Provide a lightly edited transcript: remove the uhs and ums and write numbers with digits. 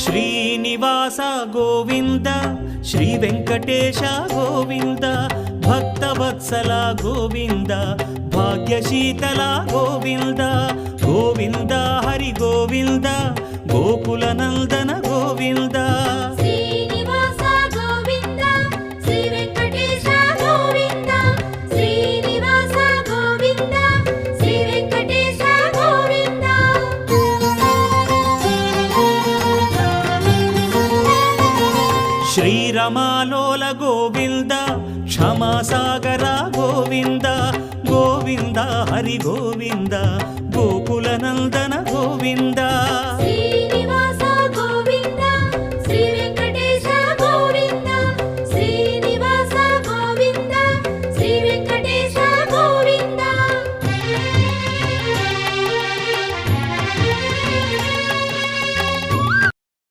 Srinivasa Govinda Shri Venkatesha Govinda Bhaktavatsala Govinda భాగ్యశీతల Govinda Govinda Hari Govinda Gokula Nandana Govinda Srinivasa Govinda Shri Venkatesha Govinda Srinivasa Govinda Shri Venkatesha Govinda శ్రీరమాలోల Govinda క్షమాసాగర Govinda Govinda Hari Govinda Gokula Nandana Govinda